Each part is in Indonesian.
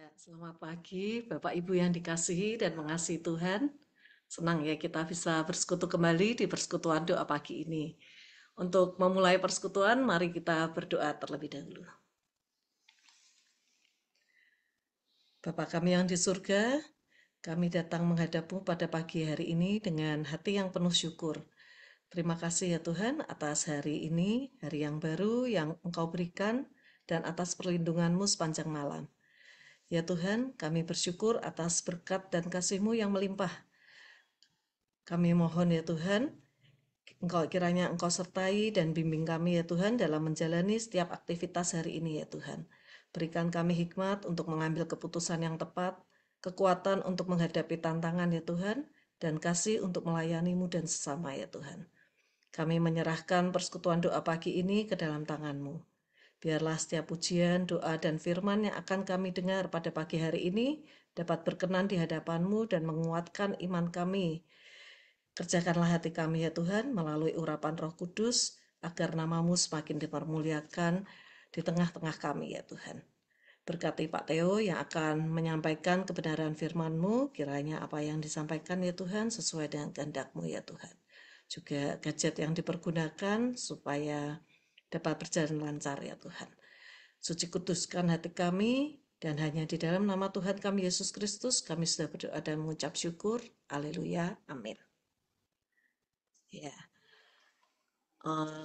Ya, selamat pagi Bapak Ibu yang dikasihi dan mengasihi Tuhan. Senang ya kita bisa bersekutu kembali di persekutuan doa pagi ini. Untuk memulai persekutuan, mari kita berdoa terlebih dahulu. Bapa kami yang di surga, kami datang menghadap-Mu pada pagi hari ini dengan hati yang penuh syukur. Terima kasih ya Tuhan atas hari ini, hari yang baru yang Engkau berikan, dan atas perlindungan-Mu sepanjang malam. Ya Tuhan, kami bersyukur atas berkat dan kasih-Mu yang melimpah. Kami mohon ya Tuhan, kiranya Engkau sertai dan bimbing kami ya Tuhan dalam menjalani setiap aktivitas hari ini ya Tuhan. Berikan kami hikmat untuk mengambil keputusan yang tepat, kekuatan untuk menghadapi tantangan ya Tuhan, dan kasih untuk melayani-Mu dan sesama ya Tuhan. Kami menyerahkan persekutuan doa pagi ini ke dalam tangan-Mu. Biarlah setiap pujian, doa, dan firman yang akan kami dengar pada pagi hari ini dapat berkenan di hadapan-Mu dan menguatkan iman kami. Kerjakanlah hati kami ya Tuhan melalui urapan Roh Kudus agar nama-Mu semakin dipermuliakan di tengah-tengah kami ya Tuhan. Berkati Pak Theo yang akan menyampaikan kebenaran firman-Mu, kiranya apa yang disampaikan ya Tuhan sesuai dengan kehendak-Mu ya Tuhan. Juga gadget yang dipergunakan supaya dapat berjalan lancar ya Tuhan. Suci kuduskan hati kami, dan hanya di dalam nama Tuhan kami Yesus Kristus kami sudah berdoa dan mengucap syukur. Haleluya, amin. Ya,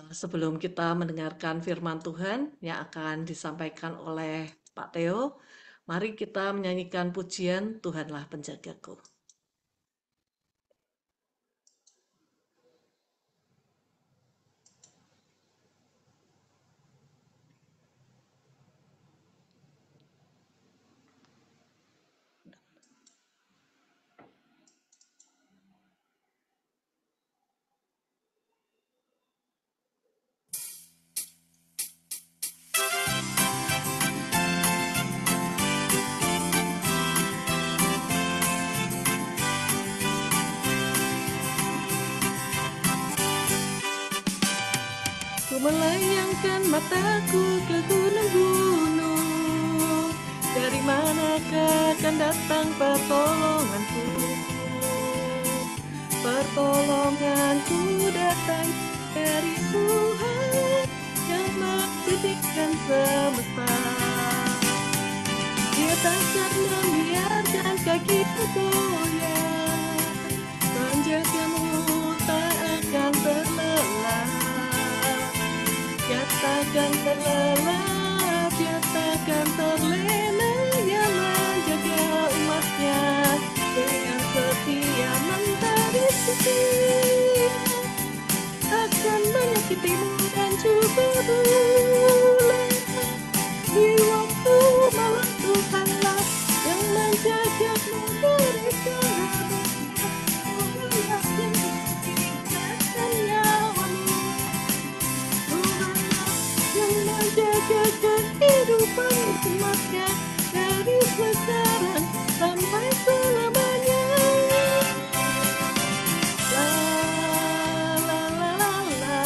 sebelum kita mendengarkan firman Tuhan yang akan disampaikan oleh Pak Theo, mari kita menyanyikan pujian Tuhanlah Penjagaku. Ku melayangkan mataku ke gunung-gunung, dari manakah akan datang pertolonganku? Pertolonganku datang dari Tuhan yang menjadikan semesta. Dia takkan membiarkan kakimu goyah, menjagamu tak akan terlelah. Dia takkan terlelap, dia takkan terlena, yang menjaga umatnya dengan setia mentari setia. Akan menyakitimu dan juga bulan, di waktu malam Tuhanlah yang menjagamu dari segala bahaya yang menjadikan nyawamu. Yang menjaga kehidupan umatnya dari sekarang sampai selamanya. La la la la la,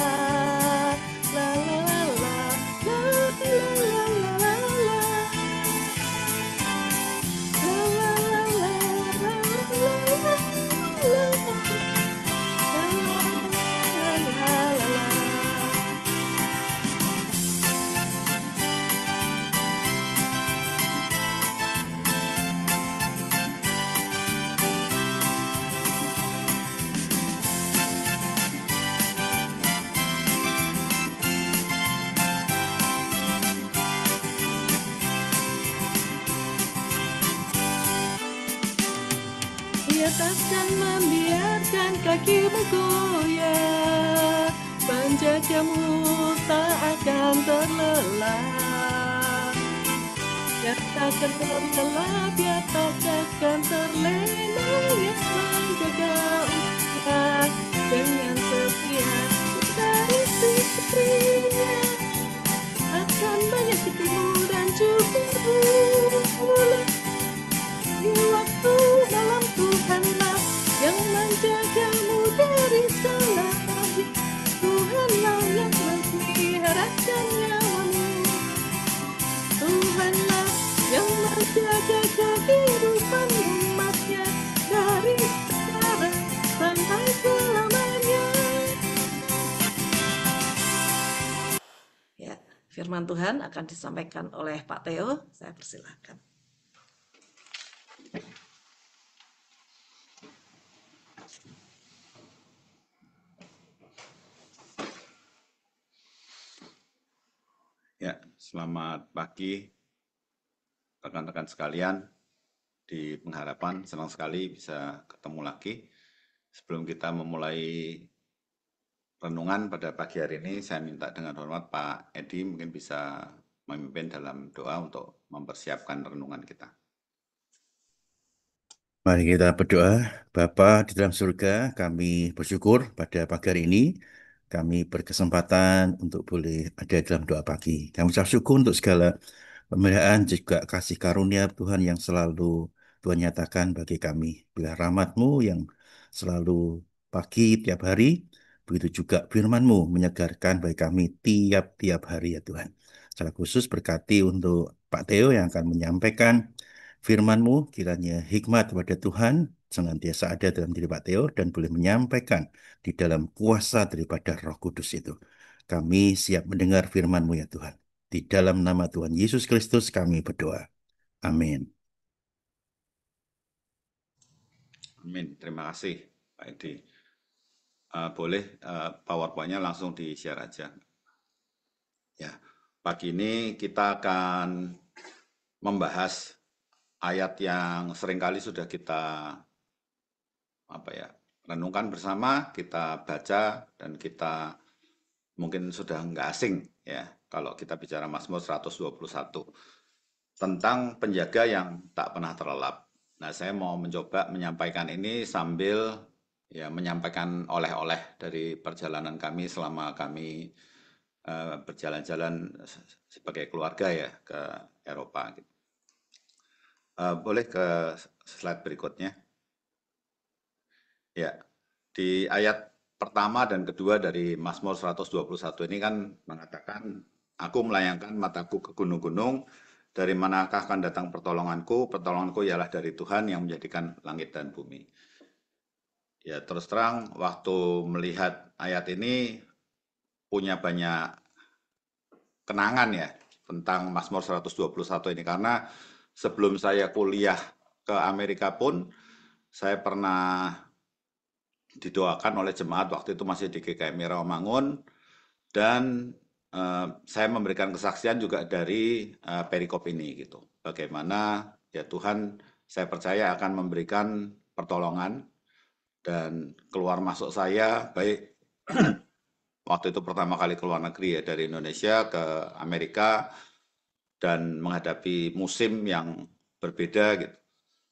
la la la la, la la la la la, la la la la la. Dia takkan membiarkan kakimu goyah, penjagamu tak akan terlelah. Dia takkan terlelap, dia takkan terlena, yang menjaga umatnya dengan setia dari istrinya. Akan menyakitimu dan juga bulan, di waktu malam Tuhanlah yang menjagamu dari segala bahaya. Tuhanlah yang memeliharakan nyawamu. Tuhanlah yang menjaga Firman Tuhan akan disampaikan oleh Pak Theo. Saya persilahkan. Ya, selamat pagi rekan-rekan sekalian. Di pengharapan senang sekali bisa ketemu lagi. Sebelum kita memulai renungan pada pagi hari ini, saya minta dengan hormat Pak Edi mungkin bisa memimpin dalam doa untuk mempersiapkan renungan kita. Mari kita berdoa. Bapa di dalam surga, kami bersyukur pada pagi hari ini kami berkesempatan untuk boleh ada dalam doa pagi. Kami ucap syukur untuk segala pemeliharaan juga kasih karunia Tuhan yang selalu Tuhan nyatakan bagi kami. Bila rahmat-Mu yang selalu pagi tiap hari, begitu juga firman-Mu menyegarkan bagi kami tiap-tiap hari ya Tuhan. Secara khusus berkati untuk Pak Theo yang akan menyampaikan firman-Mu, kiranya hikmat kepada Tuhan senantiasa ada dalam diri Pak Theo dan boleh menyampaikan di dalam kuasa daripada Roh Kudus itu. Kami siap mendengar firman-Mu ya Tuhan. Di dalam nama Tuhan Yesus Kristus kami berdoa. Amin. Amin. Terima kasih Pak Edi. Boleh PowerPoint-nya langsung di-share aja. Ya, pagi ini kita akan membahas ayat yang seringkali sudah kita renungkan bersama, kita baca dan kita mungkin sudah nggak asing ya kalau kita bicara Mazmur 121 tentang penjaga yang tak pernah terlelap. Nah, saya mau mencoba menyampaikan ini sambil ya menyampaikan oleh-oleh dari perjalanan kami selama kami berjalan-jalan sebagai keluarga ya ke Eropa. Boleh ke slide berikutnya. Ya, di ayat pertama dan kedua dari Mazmur 121 ini kan mengatakan, aku melayangkan mataku ke gunung-gunung, dari manakah akan datang pertolonganku? Pertolonganku ialah dari Tuhan yang menjadikan langit dan bumi. Ya, terus terang waktu melihat ayat ini punya banyak kenangan ya tentang Mazmur 121 ini, karena sebelum saya kuliah ke Amerika pun saya pernah didoakan oleh jemaat waktu itu masih di GKMI Rawamangun, dan saya memberikan kesaksian juga dari perikop ini gitu. Bagaimana ya Tuhan, saya percaya akan memberikan pertolongan dan keluar masuk saya, baik waktu itu pertama kali keluar negeri ya dari Indonesia ke Amerika dan menghadapi musim yang berbeda gitu.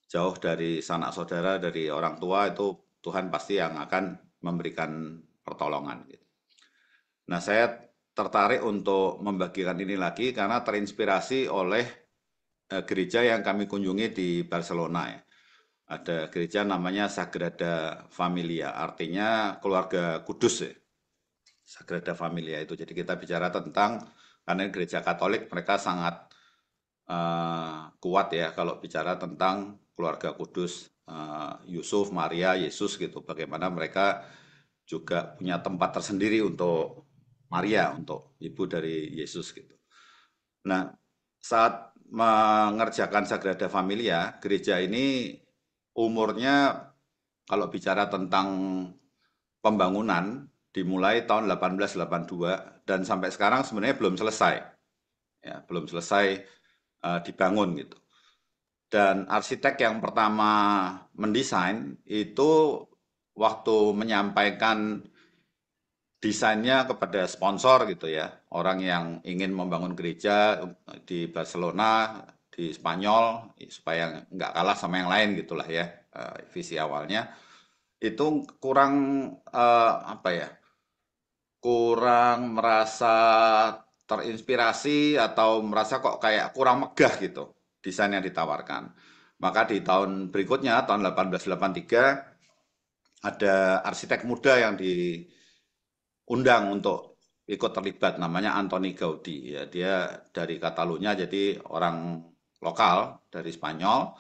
Jauh dari sanak saudara, dari orang tua, itu Tuhan pasti yang akan memberikan pertolongan gitu. Nah, saya tertarik untuk membagikan ini lagi karena terinspirasi oleh gereja yang kami kunjungi di Barcelona ya. Ada gereja namanya Sagrada Familia, artinya keluarga kudus ya. Sagrada Familia itu. Jadi kita bicara tentang, karena gereja Katolik mereka sangat kuat ya kalau bicara tentang keluarga kudus, Yusuf, Maria, Yesus gitu. Bagaimana mereka juga punya tempat tersendiri untuk Maria, untuk ibu dari Yesus gitu. Nah, saat mengerjakan Sagrada Familia, gereja ini umurnya kalau bicara tentang pembangunan dimulai tahun 1882 dan sampai sekarang sebenarnya belum selesai. Ya, belum selesai dibangun gitu. Dan arsitek yang pertama mendesain itu waktu menyampaikan desainnya kepada sponsor gitu ya, orang yang ingin membangun gereja di Barcelona, di Spanyol, supaya nggak kalah sama yang lain gitulah ya, visi awalnya. Itu kurang, kurang merasa terinspirasi atau merasa kok kayak kurang megah gitu, desain yang ditawarkan. Maka di tahun berikutnya, tahun 1883, ada arsitek muda yang diundang untuk ikut terlibat, namanya Antoni Gaudi. Ya, dia dari Catalunya, jadi orang lokal dari Spanyol.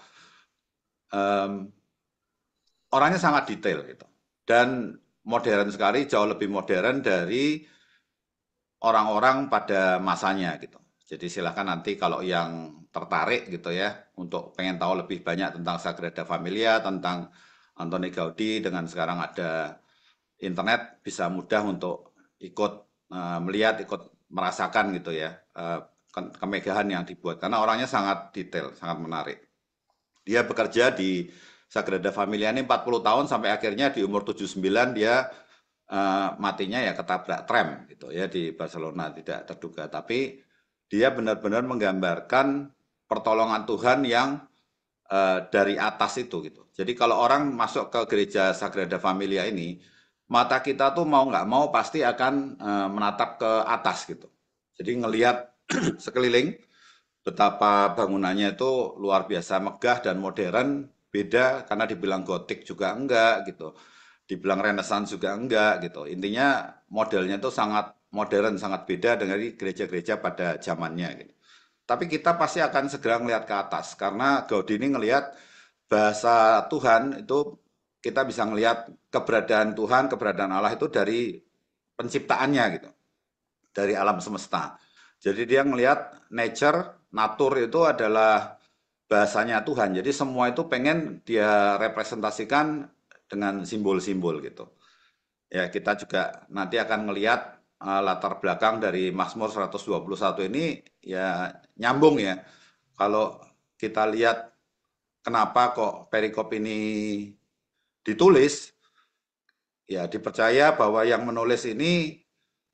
Orangnya sangat detail gitu. Dan modern sekali, jauh lebih modern dari orang-orang pada masanya gitu. Jadi silakan nanti kalau yang tertarik gitu ya untuk pengen tahu lebih banyak tentang Sagrada Familia, tentang Antoni Gaudí dengan sekarang ada internet bisa mudah untuk ikut melihat, ikut merasakan gitu ya kemegahan yang dibuat karena orangnya sangat detail, sangat menarik. Dia bekerja di Sagrada Familia ini 40 tahun sampai akhirnya di umur 79 dia matinya ya ketabrak tram gitu ya di Barcelona tidak terduga. Tapi dia benar-benar menggambarkan pertolongan Tuhan yang dari atas itu gitu. Jadi kalau orang masuk ke gereja Sagrada Familia ini, mata kita tuh mau nggak mau pasti akan menatap ke atas gitu. Jadi ngelihat sekeliling betapa bangunannya itu luar biasa megah dan modern, beda karena dibilang gotik juga enggak gitu. Dibilang Renaissance juga enggak gitu. Intinya modelnya itu sangat modern, sangat beda dengan gereja-gereja pada zamannya gitu. Tapi kita pasti akan segera melihat ke atas karena Gaudi ini ngelihat bahasa Tuhan itu kita bisa melihat keberadaan Tuhan, keberadaan Allah itu dari penciptaannya gitu, dari alam semesta. Jadi dia ngelihat natur itu adalah bahasanya Tuhan. Jadi semua itu pengen dia representasikan dengan simbol-simbol gitu. Ya, kita juga nanti akan ngelihat latar belakang dari Mazmur 121 ini ya nyambung ya. Kalau kita lihat kenapa kok perikop ini ditulis, ya dipercaya bahwa yang menulis ini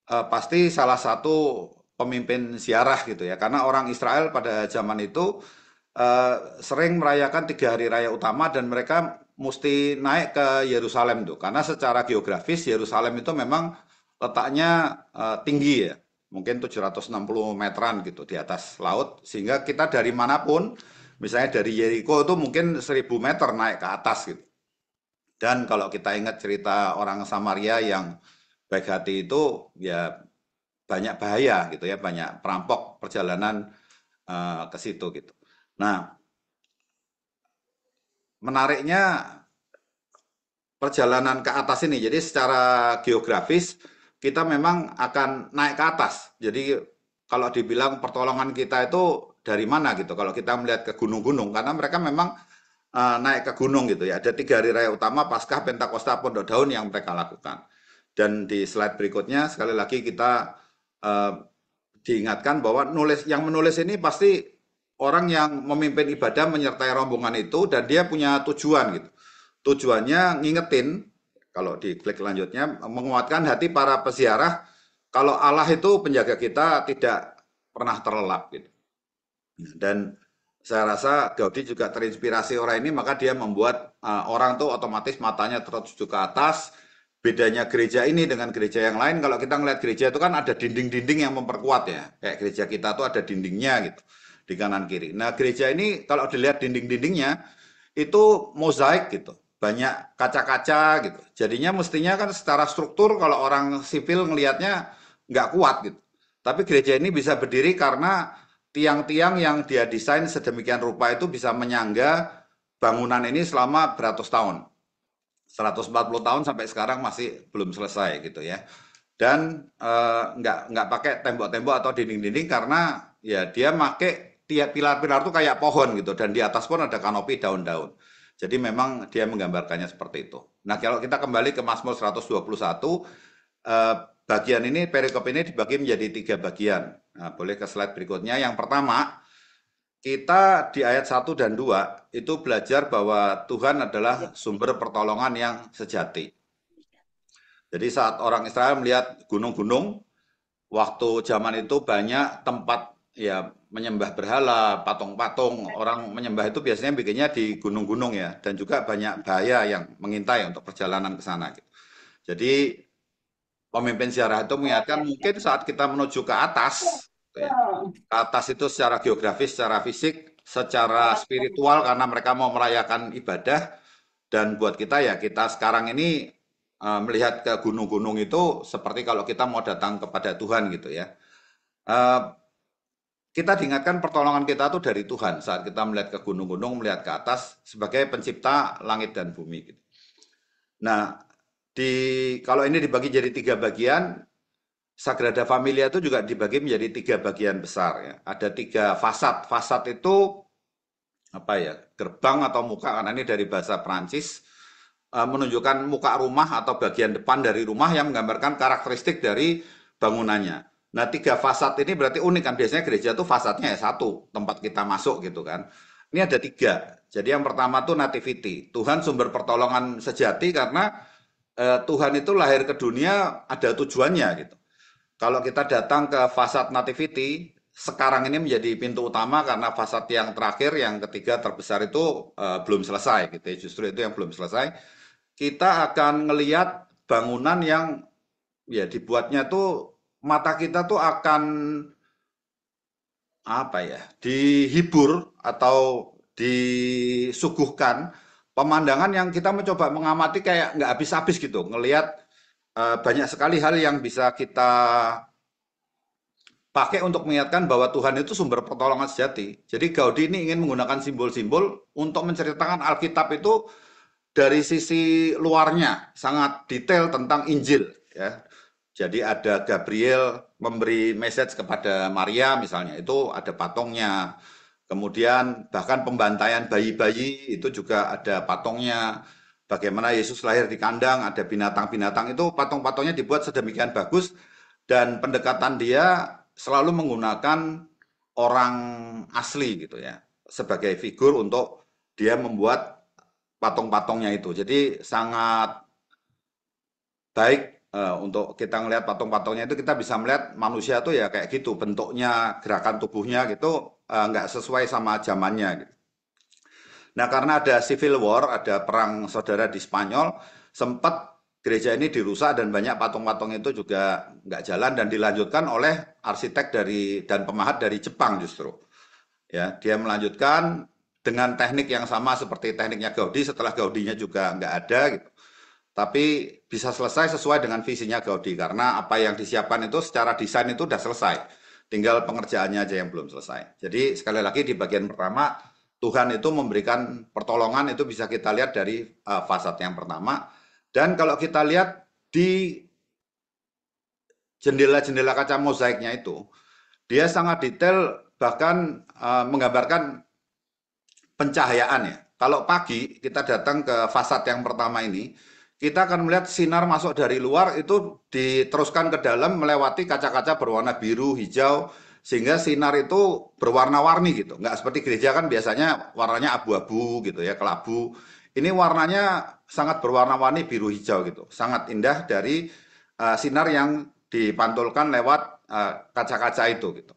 pasti salah satu pemimpin ziarah gitu ya. Karena orang Israel pada zaman itu sering merayakan 3 hari raya utama dan mereka mesti naik ke Yerusalem tuh. Karena secara geografis Yerusalem itu memang letaknya tinggi ya. Mungkin 760 meteran gitu di atas laut. Sehingga kita dari manapun, misalnya dari Yeriko itu mungkin 1000 meter naik ke atas gitu. Dan kalau kita ingat cerita orang Samaria yang baik hati itu ya banyak bahaya gitu ya, banyak perampok perjalanan ke situ gitu. Nah, menariknya perjalanan ke atas ini. Jadi secara geografis kita memang akan naik ke atas. Jadi kalau dibilang pertolongan kita itu dari mana gitu. Kalau kita melihat ke gunung-gunung, karena mereka memang naik ke gunung gitu ya. Ada 3 hari raya utama, Paskah, Pentakosta, Pondok Daun yang mereka lakukan. Dan di slide berikutnya sekali lagi kita uh, diingatkan bahwa yang menulis ini pasti orang yang memimpin ibadah menyertai rombongan itu dan dia punya tujuan gitu. Tujuannya ngingetin, kalau diklik lanjutnya, menguatkan hati para peziarah kalau Allah itu penjaga kita tidak pernah terlelap gitu. Dan saya rasa Gaudi juga terinspirasi orang ini, maka dia membuat orang tuh otomatis matanya tertuju ke atas. Bedanya gereja ini dengan gereja yang lain, kalau kita ngeliat gereja itu kan ada dinding-dinding yang memperkuat ya. Kayak gereja kita tuh ada dindingnya gitu, di kanan kiri. Nah gereja ini kalau dilihat dinding-dindingnya, itu mozaik gitu, banyak kaca-kaca gitu. Jadinya mestinya kan secara struktur kalau orang sipil ngelihatnya nggak kuat gitu. Tapi gereja ini bisa berdiri karena tiang-tiang yang dia desain sedemikian rupa itu bisa menyangga bangunan ini selama beratus tahun. 140 tahun sampai sekarang masih belum selesai gitu ya. Dan nggak pakai tembok-tembok atau dinding-dinding karena ya dia pakai tiap pilar-pilar tuh kayak pohon gitu dan di atas pun ada kanopi daun-daun. Jadi memang dia menggambarkannya seperti itu. Nah, kalau kita kembali ke Mazmur 121, bagian ini perikop ini dibagi menjadi 3 bagian. Nah, boleh ke slide berikutnya. Yang pertama, kita di ayat 1 dan 2 itu belajar bahwa Tuhan adalah sumber pertolongan yang sejati. Jadi saat orang Israel melihat gunung-gunung, waktu zaman itu banyak tempat ya menyembah berhala, patung-patung. Orang menyembah itu biasanya bikinnya di gunung-gunung ya, dan juga banyak bahaya yang mengintai untuk perjalanan ke sana gitu. Jadi pemimpin ziarah itu mengingatkan mungkin saat kita menuju ke atas, gitu ya, ke atas itu secara geografis, secara fisik, secara spiritual karena mereka mau merayakan ibadah, dan buat kita ya kita sekarang ini melihat ke gunung-gunung itu seperti kalau kita mau datang kepada Tuhan gitu ya. Eh, kita diingatkan pertolongan kita tuh dari Tuhan saat kita melihat ke gunung-gunung, melihat ke atas sebagai pencipta langit dan bumi gitu. Nah, kalau ini dibagi jadi 3 bagian, Sagrada Familia itu juga dibagi menjadi tiga bagian besar ya. Ada tiga fasad. Fasad itu apa ya, gerbang atau muka, karena ini dari bahasa Prancis, menunjukkan muka rumah atau bagian depan dari rumah yang menggambarkan karakteristik dari bangunannya. Nah, tiga fasad ini berarti unik kan, biasanya gereja tuh fasadnya ya satu, tempat kita masuk gitu kan. Ini ada tiga. Jadi yang pertama tuh nativity, Tuhan sumber pertolongan sejati, karena Tuhan itu lahir ke dunia ada tujuannya gitu. Kalau kita datang ke fasad nativity, sekarang ini menjadi pintu utama karena fasad yang terakhir, yang ketiga terbesar itu belum selesai gitu ya. Justru itu yang belum selesai. Kita akan ngelihat bangunan yang ya dibuatnya tuh mata kita tuh akan apa ya, dihibur atau disuguhkan pemandangan yang kita mencoba mengamati kayak nggak habis-habis gitu. Ngelihat banyak sekali hal yang bisa kita pakai untuk mengingatkan bahwa Tuhan itu sumber pertolongan sejati. Jadi Gaudi ini ingin menggunakan simbol-simbol untuk menceritakan Alkitab itu dari sisi luarnya, sangat detail tentang Injil ya. Jadi ada Gabriel memberi message kepada Maria misalnya, itu ada patungnya. Kemudian bahkan pembantaian bayi-bayi itu juga ada patungnya. Bagaimana Yesus lahir di kandang, ada binatang-binatang, itu patung-patungnya dibuat sedemikian bagus, dan pendekatan dia selalu menggunakan orang asli gitu ya sebagai figur untuk dia membuat patung-patungnya itu. Jadi sangat baik untuk kita melihat patung-patungnya itu, kita bisa melihat manusia tuh ya kayak gitu, bentuknya, gerakan tubuhnya gitu nggak sesuai sama zamannya gitu. Nah, karena ada civil war, ada perang saudara di Spanyol, sempat gereja ini dirusak dan banyak patung-patung itu juga nggak jalan, dan dilanjutkan oleh arsitek dari dan pemahat dari Jepang justru. Ya, dia melanjutkan dengan teknik yang sama seperti tekniknya Gaudi, setelah Gaudinya juga nggak ada gitu. Tapi bisa selesai sesuai dengan visinya Gaudi, karena apa yang disiapkan itu secara desain itu udah selesai. Tinggal pengerjaannya aja yang belum selesai. Jadi sekali lagi di bagian pertama, Tuhan itu memberikan pertolongan, itu bisa kita lihat dari fasad yang pertama. Dan kalau kita lihat di jendela-jendela kaca mozaiknya itu, dia sangat detail, bahkan menggambarkan pencahayaan ya. Kalau pagi kita datang ke fasad yang pertama ini, kita akan melihat sinar masuk dari luar itu diteruskan ke dalam melewati kaca-kaca berwarna biru, hijau, sehingga sinar itu berwarna-warni gitu. Nggak seperti gereja kan biasanya warnanya abu-abu gitu ya, kelabu. Ini warnanya sangat berwarna-warni biru hijau gitu. Sangat indah dari sinar yang dipantulkan lewat kaca-kaca itu gitu.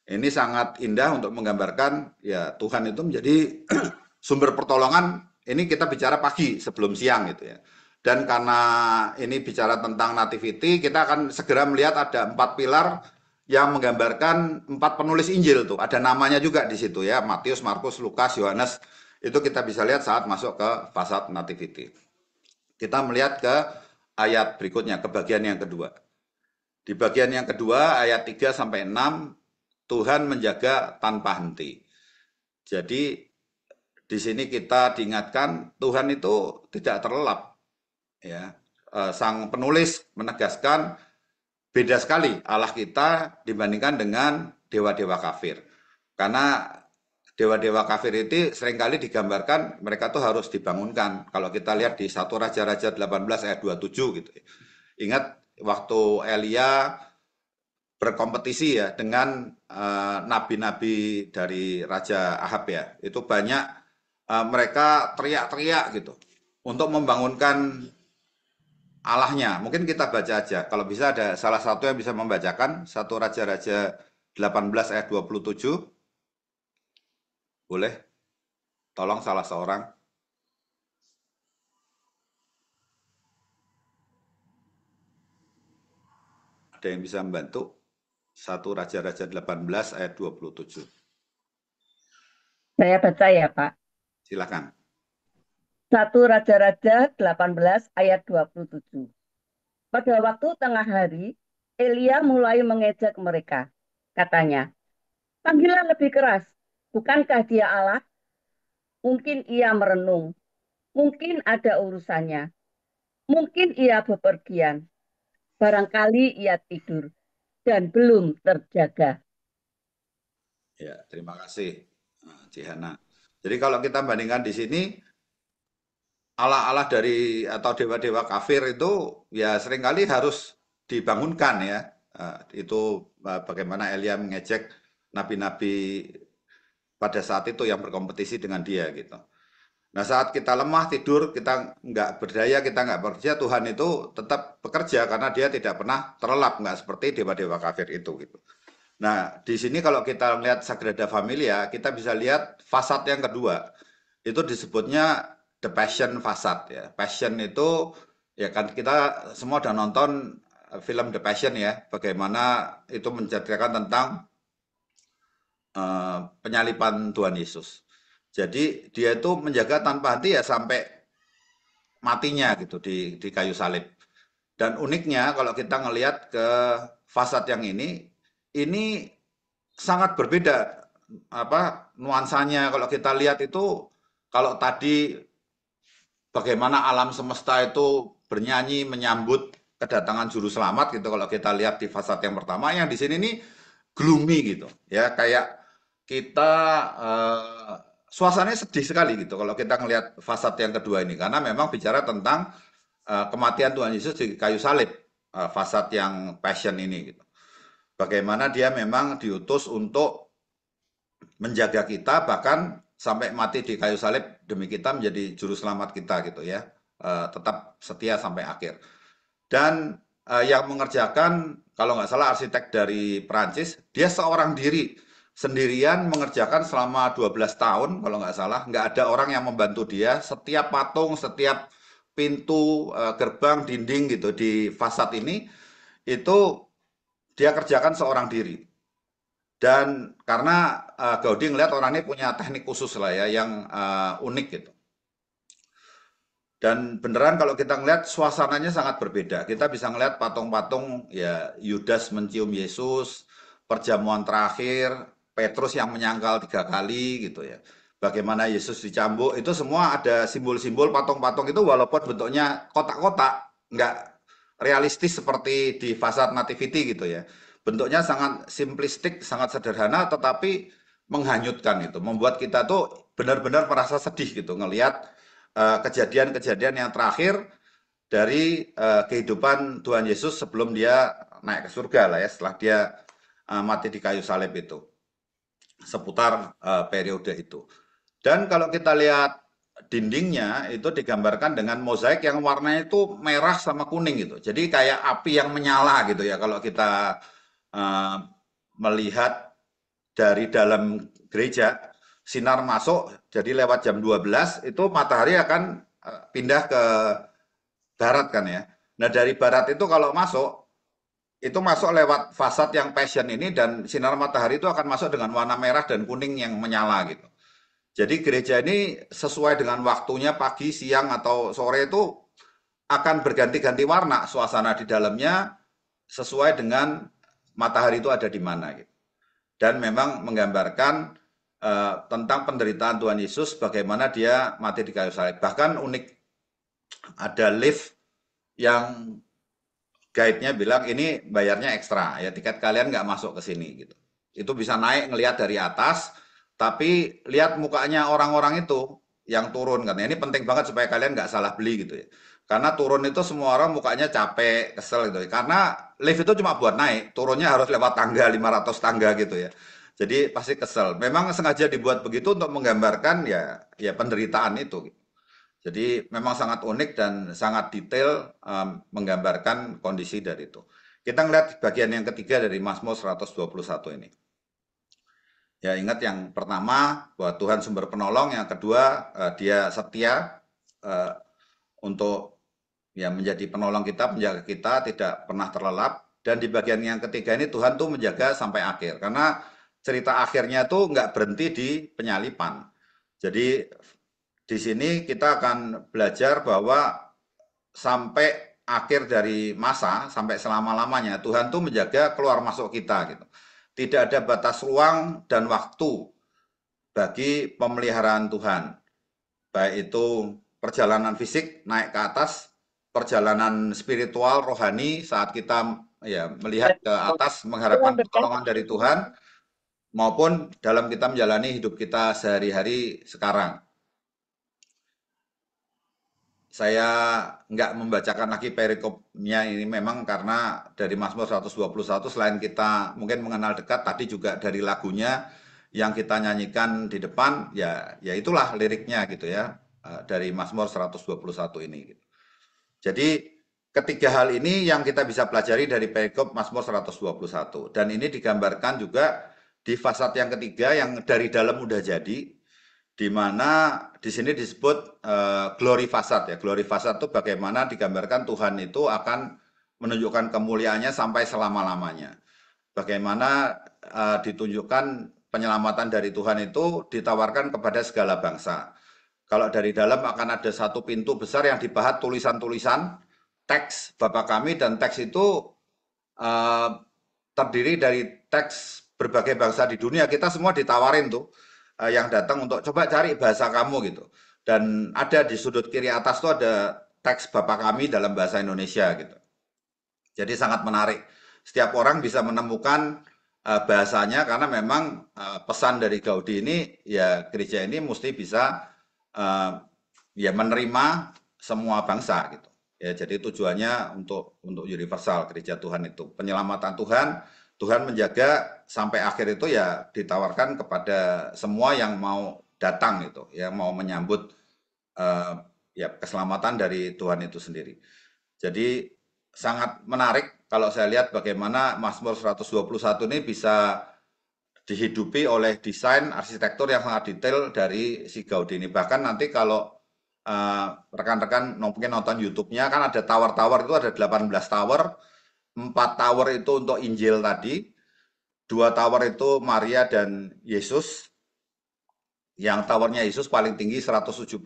Ini sangat indah untuk menggambarkan ya Tuhan itu menjadi sumber pertolongan. Ini kita bicara pagi sebelum siang gitu ya. Dan karena ini bicara tentang nativity, kita akan segera melihat ada 4 pilar yang menggambarkan 4 penulis Injil tuh. Ada namanya juga di situ ya, Matius, Markus, Lukas, Yohanes. Itu kita bisa lihat saat masuk ke fasad nativity. Kita melihat ke ayat berikutnya, ke bagian yang kedua. Di bagian yang kedua, ayat 3 sampai 6, Tuhan menjaga tanpa henti. Jadi di sini kita diingatkan Tuhan itu tidak terlelap ya. Sang penulis menegaskan beda sekali Allah kita dibandingkan dengan dewa-dewa kafir. Karena dewa-dewa kafir itu seringkali digambarkan mereka tuh harus dibangunkan. Kalau kita lihat di 1 Raja-Raja 18 ayat 27 gitu. Ingat waktu Elia berkompetisi ya dengan nabi-nabi dari Raja Ahab ya. Itu banyak mereka teriak-teriak gitu untuk membangunkan Allahnya. Mungkin kita baca aja. Kalau bisa ada salah satu yang bisa membacakan 1 Raja-Raja 18 ayat 27. Boleh? Tolong salah seorang. Ada yang bisa membantu? 1 Raja-Raja 18 ayat 27. Saya baca ya, Pak. Silakan. 1 Raja-Raja 18 ayat 27. Pada waktu tengah hari, Elia mulai mengejek mereka. Katanya, "Panggillah lebih keras. Bukankah dia Allah? Mungkin ia merenung. Mungkin ada urusannya. Mungkin ia bepergian. Barangkali ia tidur. dan belum terjaga. Ya, terima kasih, Cihana. Jadi kalau kita bandingkan di sini, Allah-Allah dari atau dewa-dewa kafir itu ya seringkali harus dibangunkan ya. Itu bagaimana Elia mengejek nabi-nabi pada saat itu yang berkompetisi dengan dia gitu. Nah saat kita lemah tidur, kita nggak berdaya, kita nggak bekerja, Tuhan itu tetap bekerja karena dia tidak pernah terlelap, nggak seperti dewa-dewa kafir itu gitu. Nah di sini kalau kita lihat Sagrada Familia, kita bisa lihat fasad yang kedua. Itu disebutnya The Passion fasad ya. Passion itu ya kan kita semua udah nonton film The Passion ya, bagaimana itu menceritakan tentang penyaliban Tuhan Yesus. Jadi dia itu menjaga tanpa henti ya sampai matinya gitu di kayu salib. Dan uniknya kalau kita ngelihat ke fasad yang ini sangat berbeda apa nuansanya. Kalau kita lihat itu kalau tadi bagaimana alam semesta itu bernyanyi menyambut kedatangan juru selamat gitu kalau kita lihat di fasad yang pertama, yang di sini nih gloomy gitu ya, kayak kita suasananya sedih sekali gitu kalau kita ngelihat fasad yang kedua ini karena memang bicara tentang kematian Tuhan Yesus di kayu salib, fasad yang passion ini gitu. Bagaimana dia memang diutus untuk menjaga kita bahkan sampai mati di kayu salib demi kita menjadi juru selamat kita gitu ya. Tetap setia sampai akhir. Dan yang mengerjakan kalau nggak salah arsitek dari Perancis, dia seorang diri sendirian mengerjakan selama 12 tahun kalau nggak salah, nggak ada orang yang membantu dia. Setiap patung, setiap pintu, gerbang, dinding gitu di fasad ini itu dia kerjakan seorang diri. Dan karena Gaudi ngelihat orang ini punya teknik khusus lah ya yang unik gitu. Dan beneran kalau kita ngelihat suasananya sangat berbeda. Kita bisa ngelihat patung-patung ya Yudas mencium Yesus, perjamuan terakhir, Petrus yang menyangkal 3 kali gitu ya. Bagaimana Yesus dicambuk, itu semua ada simbol-simbol patung-patung itu walaupun bentuknya kotak-kotak, nggak realistis seperti di fasad nativity gitu ya. Bentuknya sangat simplistik, sangat sederhana, tetapi menghanyutkan itu, membuat kita tuh benar-benar merasa sedih gitu ngelihat kejadian-kejadian yang terakhir dari kehidupan Tuhan Yesus sebelum dia naik ke surga lah ya, setelah dia mati di kayu salib itu, seputar periode itu. Dan kalau kita lihat dindingnya itu digambarkan dengan mozaik yang warnanya itu merah sama kuning gitu. Jadi kayak api yang menyala gitu ya kalau kita uh, melihat dari dalam gereja, sinar masuk, jadi lewat jam 12 itu matahari akan pindah ke barat kan ya. Nah dari barat itu kalau masuk, itu masuk lewat fasad yang passion ini dan sinar matahari itu akan masuk dengan warna merah dan kuning yang menyala gitu. Jadi gereja ini sesuai dengan waktunya pagi, siang, atau sore itu akan berganti-ganti warna suasana di dalamnya sesuai dengan matahari itu ada di mana gitu. Dan memang menggambarkan tentang penderitaan Tuhan Yesus, bagaimana dia mati di kayu salib. Bahkan unik, ada lift yang guide-nya bilang ini bayarnya ekstra, ya tiket kalian nggak masuk ke sini gitu. Itu bisa naik ngelihat dari atas, tapi lihat mukanya orang-orang itu yang turun kan. Ini penting banget supaya kalian nggak salah beli gitu ya. Karena turun itu semua orang mukanya capek, kesel gitu. Karena lift itu cuma buat naik, turunnya harus lewat tangga 500 tangga gitu ya. Jadi pasti kesel. Memang sengaja dibuat begitu untuk menggambarkan ya penderitaan itu. Jadi memang sangat unik dan sangat detail menggambarkan kondisi dari itu. Kita ngeliat bagian yang ketiga dari Mazmur 121 ini. Ya ingat yang pertama bahwa Tuhan sumber penolong, yang kedua dia setia untuk ya menjadi penolong kita, menjaga kita, tidak pernah terlelap. Dan di bagian yang ketiga ini Tuhan tuh menjaga sampai akhir. Karena cerita akhirnya tuh nggak berhenti di penyalipan. Jadi di sini kita akan belajar bahwa sampai akhir dari masa, sampai selama-lamanya, Tuhan tuh menjaga keluar masuk kita gitu. Tidak ada batas ruang dan waktu bagi pemeliharaan Tuhan. Baik itu perjalanan fisik naik ke atas, perjalanan spiritual, rohani saat kita ya melihat ke atas, mengharapkan pertolongan dari Tuhan, maupun dalam kita menjalani hidup kita sehari-hari sekarang. Saya nggak membacakan lagi perikopnya ini memang karena dari Mazmur 121 selain kita mungkin mengenal dekat, tadi juga dari lagunya yang kita nyanyikan di depan, ya itulah liriknya gitu ya, dari Mazmur 121 ini. Gitu. Jadi ketiga hal ini yang kita bisa pelajari dari perikop Mazmur 121. Dan ini digambarkan juga di fasad yang ketiga yang dari dalam udah jadi, di mana di sini disebut glory fasad ya. Glory fasad itu bagaimana digambarkan Tuhan itu akan menunjukkan kemuliaannya sampai selama-lamanya. Bagaimana ditunjukkan penyelamatan dari Tuhan itu ditawarkan kepada segala bangsa. Kalau dari dalam akan ada satu pintu besar yang dipahat tulisan-tulisan teks Bapa kami, dan teks itu terdiri dari teks berbagai bangsa di dunia. Kita semua ditawarin tuh yang datang untuk coba cari bahasa kamu gitu. Dan ada di sudut kiri atas tuh ada teks Bapa kami dalam bahasa Indonesia gitu. Jadi sangat menarik. Setiap orang bisa menemukan bahasanya karena memang pesan dari Gaudi ini ya gereja ini mesti bisa ya menerima semua bangsa gitu. Ya, jadi tujuannya untuk universal gereja Tuhan itu. Penyelamatan Tuhan menjaga sampai akhir itu ya ditawarkan kepada semua yang mau datang itu, yang mau menyambut ya keselamatan dari Tuhan itu sendiri. Jadi sangat menarik kalau saya lihat bagaimana Mazmur 121 ini bisa dihidupi oleh desain arsitektur yang sangat detail dari si Gaudi ini. Bahkan nanti kalau rekan-rekan mungkin nonton YouTube-nya kan ada tower-tower itu ada 18 tower, 4 tower itu untuk Injil tadi, 2 tower itu Maria dan Yesus. Yang towernya Yesus paling tinggi 172,5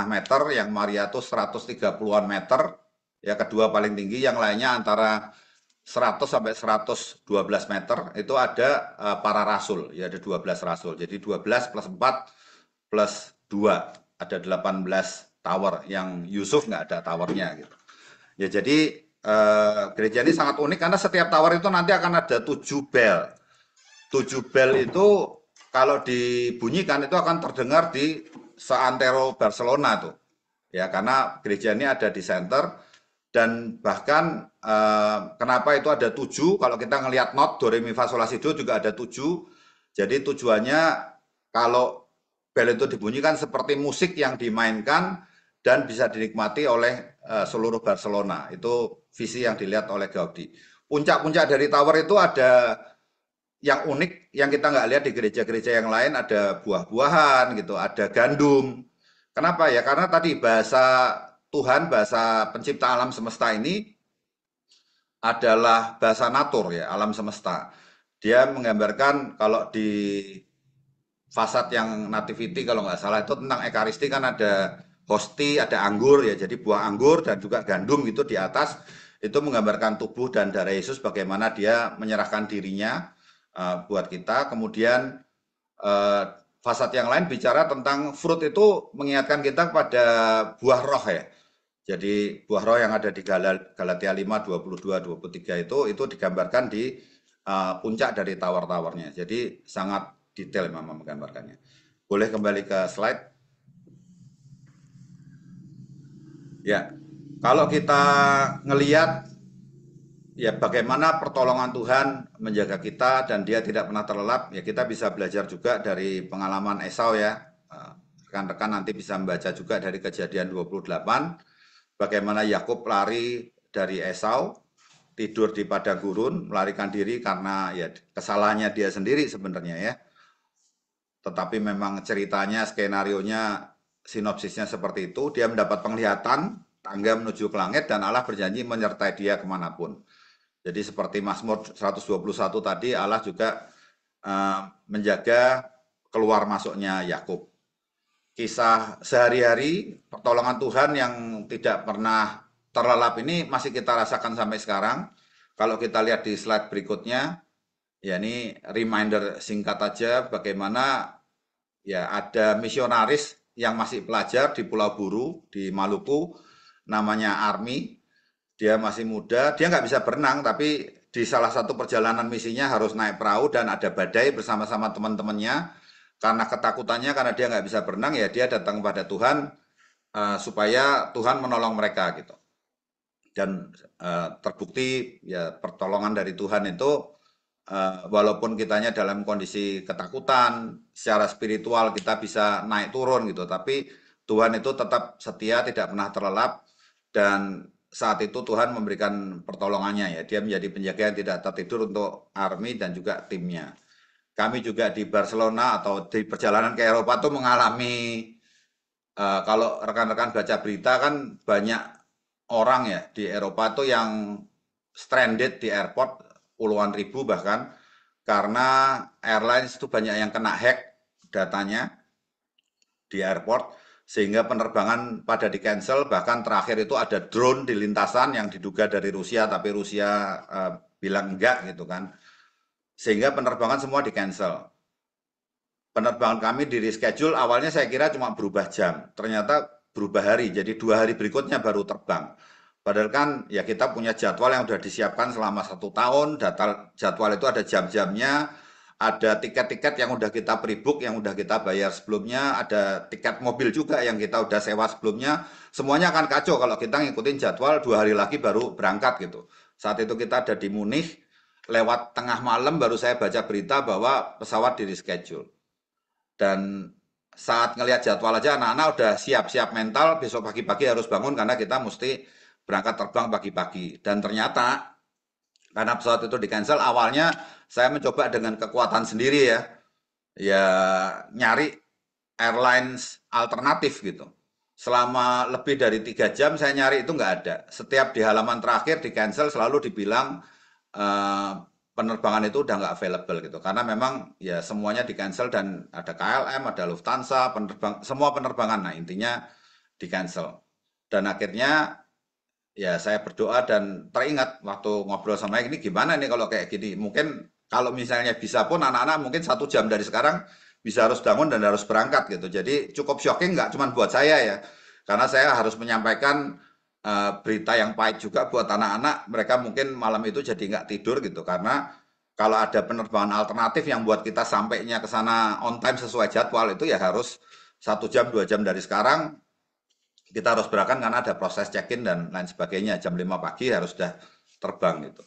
meter, yang Maria itu 130-an meter, ya kedua paling tinggi, yang lainnya antara 100 sampai 112 meter, itu ada para rasul, ya ada 12 rasul. Jadi 12 plus 4 plus 2. Ada 18 tower, yang Yusuf nggak ada towernya gitu. Ya jadi gereja ini sangat unik karena setiap tower itu nanti akan ada 7 bel. 7 bel itu kalau dibunyikan itu akan terdengar di seantero Barcelona tuh. Ya karena gereja ini ada di center, dan bahkan kenapa itu ada 7, kalau kita ngelihat not do re mi fa sol la si do juga ada 7. Jadi tujuannya kalau bel itu dibunyikan seperti musik yang dimainkan dan bisa dinikmati oleh seluruh Barcelona. Itu visi yang dilihat oleh Gaudi. Puncak-puncak dari tower itu ada yang unik yang kita nggak lihat di gereja-gereja yang lain, ada buah-buahan gitu, ada gandum. Kenapa ya? Karena tadi bahasa Tuhan, bahasa pencipta alam semesta ini adalah bahasa natur ya, alam semesta. Dia menggambarkan kalau di fasad yang nativity kalau nggak salah itu tentang ekaristi kan ada hosti, ada anggur ya, jadi buah anggur dan juga gandum gitu di atas, itu menggambarkan tubuh dan darah Yesus bagaimana dia menyerahkan dirinya buat kita. Kemudian fasad yang lain bicara tentang fruit, itu mengingatkan kita pada buah roh ya. Jadi buah roh yang ada di Galatia 5, 22, 23 itu digambarkan di puncak dari tower-towernya. Jadi sangat detail memang menggambarkannya. Boleh kembali ke slide. Ya, kalau kita ngelihat ya bagaimana pertolongan Tuhan menjaga kita dan dia tidak pernah terlelap, ya kita bisa belajar juga dari pengalaman Esau ya. Rekan-rekan nanti bisa membaca juga dari Kejadian 28, bagaimana Yakub lari dari Esau, tidur di padang gurun, melarikan diri karena ya kesalahannya dia sendiri sebenarnya ya. Tetapi memang ceritanya, skenarionya, sinopsisnya seperti itu. Dia mendapat penglihatan, tangga menuju ke langit, dan Allah berjanji menyertai dia kemanapun. Jadi seperti Mazmur 121 tadi, Allah juga menjaga keluar masuknya Yakub. Kisah sehari-hari, pertolongan Tuhan yang tidak pernah terlelap ini masih kita rasakan sampai sekarang. Kalau kita lihat di slide berikutnya, ya ini reminder singkat aja bagaimana ya ada misionaris yang masih pelajar di Pulau Buru di Maluku, namanya Army. dia masih muda, dia nggak bisa berenang, tapi di salah satu perjalanan misinya harus naik perahu dan ada badai bersama-sama teman-temannya. Karena ketakutannya, karena dia nggak bisa berenang, ya dia datang kepada Tuhan supaya Tuhan menolong mereka gitu. Dan terbukti ya pertolongan dari Tuhan itu walaupun kitanya dalam kondisi ketakutan, secara spiritual kita bisa naik turun gitu, tapi Tuhan itu tetap setia, tidak pernah terlelap, dan saat itu Tuhan memberikan pertolongannya ya. Dia menjadi penjaga yang tidak tertidur untuk army dan juga timnya. Kami juga di Barcelona atau di perjalanan ke Eropa tuh mengalami kalau rekan-rekan baca berita kan banyak orang ya di Eropa tuh yang stranded di airport puluhan ribu bahkan karena airlines itu banyak yang kena hack datanya di airport sehingga penerbangan pada di cancel, bahkan terakhir itu ada drone di lintasan yang diduga dari Rusia tapi Rusia bilang enggak gitu kan, sehingga penerbangan semua di cancel. Penerbangan kami di reschedule, awalnya saya kira cuma berubah jam, ternyata berubah hari, jadi 2 hari berikutnya baru terbang. Padahal kan ya kita punya jadwal yang sudah disiapkan selama 1 tahun, jadwal itu ada jam-jamnya, ada tiket-tiket yang udah kita pre-book, yang udah kita bayar sebelumnya, ada tiket mobil juga yang kita udah sewa sebelumnya, semuanya akan kacau kalau kita ngikutin jadwal 2 hari lagi baru berangkat gitu. Saat itu kita ada di Munich, lewat tengah malam baru saya baca berita bahwa pesawat di reschedule. Dan saat ngelihat jadwal aja anak-anak udah siap-siap mental besok pagi-pagi harus bangun karena kita mesti berangkat terbang pagi-pagi. Dan ternyata karena pesawat itu di cancel, awalnya saya mencoba dengan kekuatan sendiri ya, ya nyari airlines alternatif gitu. Selama lebih dari 3 jam saya nyari itu nggak ada. Setiap di halaman terakhir di cancel selalu dibilang eh, penerbangan itu udah nggak available gitu. Karena memang ya semuanya di cancel dan ada KLM, ada Lufthansa, semua penerbangan. Nah intinya di cancel. Dan akhirnya ya saya berdoa dan teringat waktu ngobrol sama ini gimana nih kalau kayak gini. Mungkin kalau misalnya bisa pun anak-anak mungkin 1 jam dari sekarang bisa harus bangun dan harus berangkat gitu. Jadi cukup shocking nggak cuma buat saya ya. Karena saya harus menyampaikan berita yang pahit juga buat anak-anak. Mereka mungkin malam itu jadi nggak tidur gitu. Karena kalau ada penerbangan alternatif yang buat kita sampainya ke sana on time sesuai jadwal itu ya harus 1 jam 2 jam dari sekarang kita harus berangkat karena ada proses check-in dan lain sebagainya. Jam 5 pagi harus sudah terbang gitu.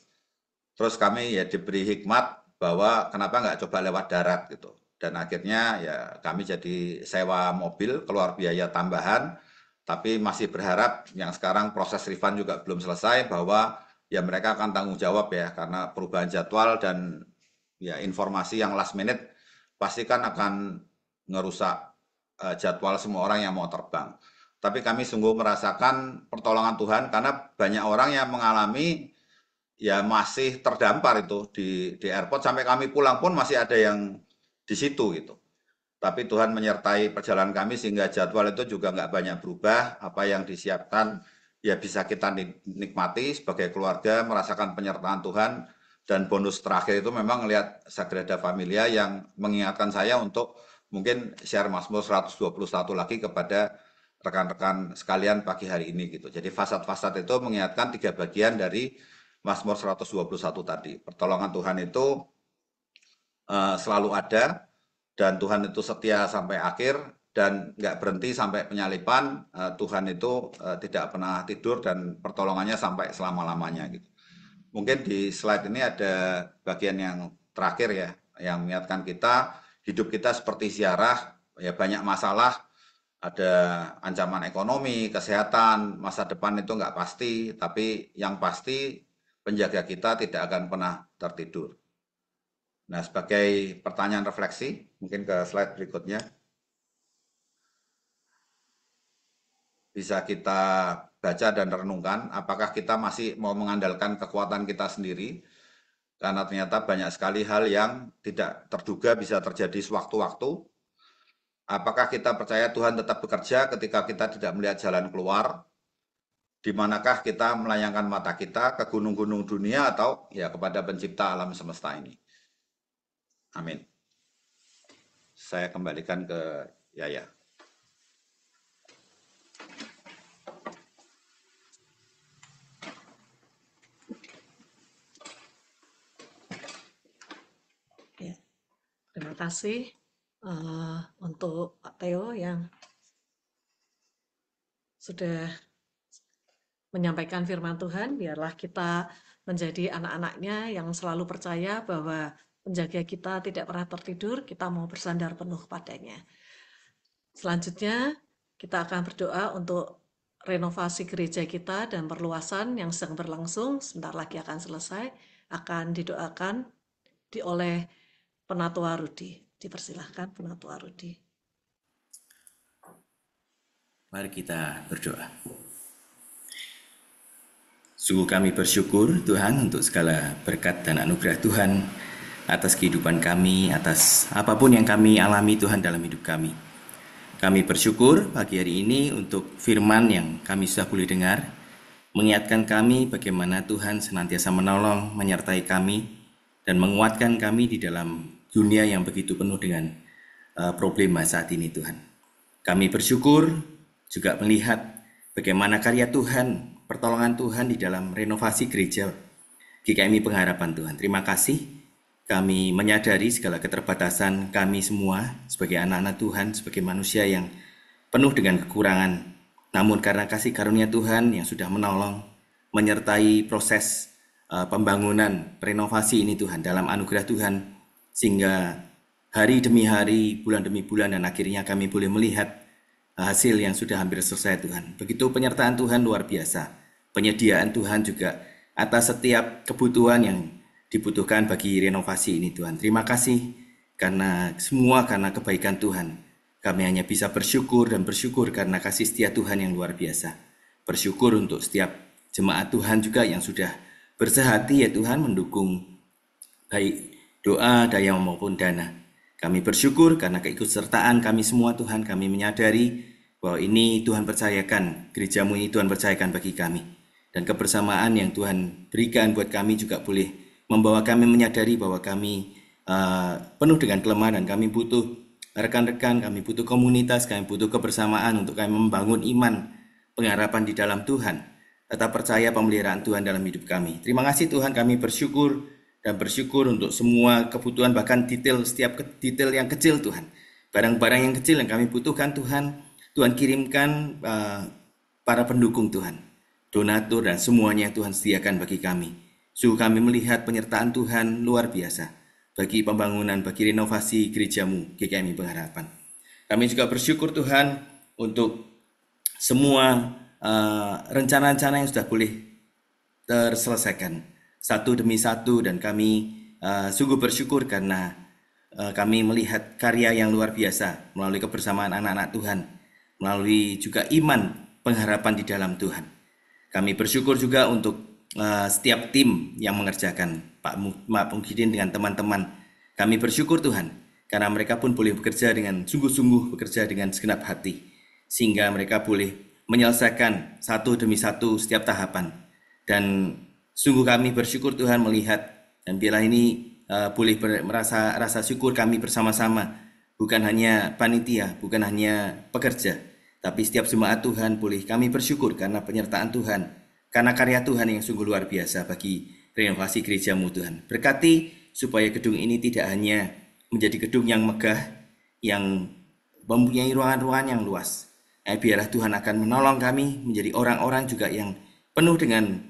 Terus kami ya diberi hikmat bahwa kenapa nggak coba lewat darat gitu. Dan akhirnya ya kami jadi sewa mobil, keluar biaya tambahan, tapi masih berharap yang sekarang proses refund juga belum selesai bahwa ya mereka akan tanggung jawab ya karena perubahan jadwal dan ya informasi yang last minute pasti kan akan ngerusak jadwal semua orang yang mau terbang. Tapi kami sungguh merasakan pertolongan Tuhan karena banyak orang yang mengalami ya masih terdampar itu di airport sampai kami pulang pun masih ada yang di situ gitu. Tapi Tuhan menyertai perjalanan kami sehingga jadwal itu juga nggak banyak berubah. Apa yang disiapkan ya bisa kita nikmati sebagai keluarga merasakan penyertaan Tuhan. Dan bonus terakhir itu memang melihat Sagrada Familia yang mengingatkan saya untuk mungkin share Mazmur 121 lagi kepada rekan-rekan sekalian pagi hari ini gitu. Jadi fasad-fasad itu mengingatkan 3 bagian dari Mazmur 121 tadi. Pertolongan Tuhan itu selalu ada dan Tuhan itu setia sampai akhir dan nggak berhenti sampai penyalipan. Tuhan itu tidak pernah tidur dan pertolongannya sampai selama-lamanya gitu. Mungkin di slide ini ada bagian yang terakhir ya, yang mengingatkan kita hidup kita seperti ziarah, ya banyak masalah, ada ancaman ekonomi, kesehatan, masa depan itu nggak pasti, tapi yang pasti penjaga kita tidak akan pernah tertidur. Nah, sebagai pertanyaan refleksi, mungkin ke slide berikutnya, bisa kita baca dan renungkan, apakah kita masih mau mengandalkan kekuatan kita sendiri, karena ternyata banyak sekali hal yang tidak terduga bisa terjadi sewaktu-waktu. Apakah kita percaya Tuhan tetap bekerja ketika kita tidak melihat jalan keluar? Di manakah kita melayangkan mata kita ke gunung-gunung dunia atau ya kepada pencipta alam semesta ini? Amin. Saya kembalikan ke Yaya. Terima kasih untuk Pak Theo yang sudah menyampaikan firman Tuhan. Biarlah kita menjadi anak-anaknya yang selalu percaya bahwa penjaga kita tidak pernah tertidur, kita mau bersandar penuh padanya. Selanjutnya, kita akan berdoa untuk renovasi gereja kita dan perluasan yang sedang berlangsung, sebentar lagi akan selesai, akan didoakan oleh Penatua Rudi. Dipersilahkan Penatua Rudi. Mari kita berdoa. Sungguh kami bersyukur Tuhan untuk segala berkat dan anugerah Tuhan atas kehidupan kami, atas apapun yang kami alami Tuhan dalam hidup kami. Kami bersyukur pagi hari ini untuk firman yang kami sudah boleh dengar, mengingatkan kami bagaimana Tuhan senantiasa menolong, menyertai kami, dan menguatkan kami di dalam dunia yang begitu penuh dengan problema saat ini Tuhan. Kami bersyukur juga melihat bagaimana karya Tuhan, pertolongan Tuhan di dalam renovasi gereja GKMI Pengharapan Tuhan. Terima kasih. Kami menyadari segala keterbatasan kami semua sebagai anak-anak Tuhan, sebagai manusia yang penuh dengan kekurangan. Namun karena kasih karunia Tuhan yang sudah menolong, menyertai proses pembangunan, renovasi ini Tuhan, dalam anugerah Tuhan, sehingga hari demi hari, bulan demi bulan, dan akhirnya kami boleh melihat hasil yang sudah hampir selesai Tuhan. Begitu penyertaan Tuhan luar biasa. Penyediaan Tuhan juga atas setiap kebutuhan yang dibutuhkan bagi renovasi ini Tuhan. Terima kasih karena kebaikan Tuhan. Kami hanya bisa bersyukur dan bersyukur karena kasih setia Tuhan yang luar biasa. Bersyukur untuk setiap jemaat Tuhan juga yang sudah bersehati ya Tuhan mendukung baik doa, daya maupun dana. Kami bersyukur karena keikutsertaan kami semua Tuhan, kami menyadari bahwa ini Tuhan percayakan, gerejamu ini Tuhan percayakan bagi kami. Dan kebersamaan yang Tuhan berikan buat kami juga boleh membawa kami menyadari bahwa kami penuh dengan kelemahan dan kami butuh rekan-rekan, kami butuh komunitas, kami butuh kebersamaan untuk kami membangun iman, pengharapan di dalam Tuhan. Tetap percaya pemeliharaan Tuhan dalam hidup kami. Terima kasih Tuhan, kami bersyukur dan bersyukur untuk semua kebutuhan, bahkan setiap detail yang kecil Tuhan. Barang-barang yang kecil yang kami butuhkan Tuhan, Tuhan kirimkan para pendukung Tuhan, donatur dan semuanya Tuhan sediakan bagi kami. Sungguh kami melihat penyertaan Tuhan luar biasa bagi pembangunan, bagi renovasi gerejamu GKMI Pengharapan. Kami juga bersyukur Tuhan untuk semua rencana-rencana yang sudah boleh terselesaikan satu demi satu, dan kami sungguh bersyukur karena kami melihat karya yang luar biasa melalui kebersamaan anak-anak Tuhan, melalui juga iman pengharapan di dalam Tuhan. Kami bersyukur juga untuk setiap tim yang mengerjakan, Pak Muhyiddin dengan teman-teman. Kami bersyukur Tuhan karena mereka pun boleh bekerja dengan sungguh-sungguh, bekerja dengan segenap hati, sehingga mereka boleh menyelesaikan satu demi satu setiap tahapan. Dan sungguh kami bersyukur Tuhan melihat, dan biarlah ini boleh merasa rasa syukur kami bersama-sama, bukan hanya panitia, bukan hanya pekerja, tapi setiap jemaat Tuhan boleh kami bersyukur karena penyertaan Tuhan, karena karya Tuhan yang sungguh luar biasa bagi renovasi gerejamu Tuhan. Berkati supaya gedung ini tidak hanya menjadi gedung yang megah, yang mempunyai ruangan-ruangan yang luas. Biarlah Tuhan akan menolong kami menjadi orang-orang juga yang penuh dengan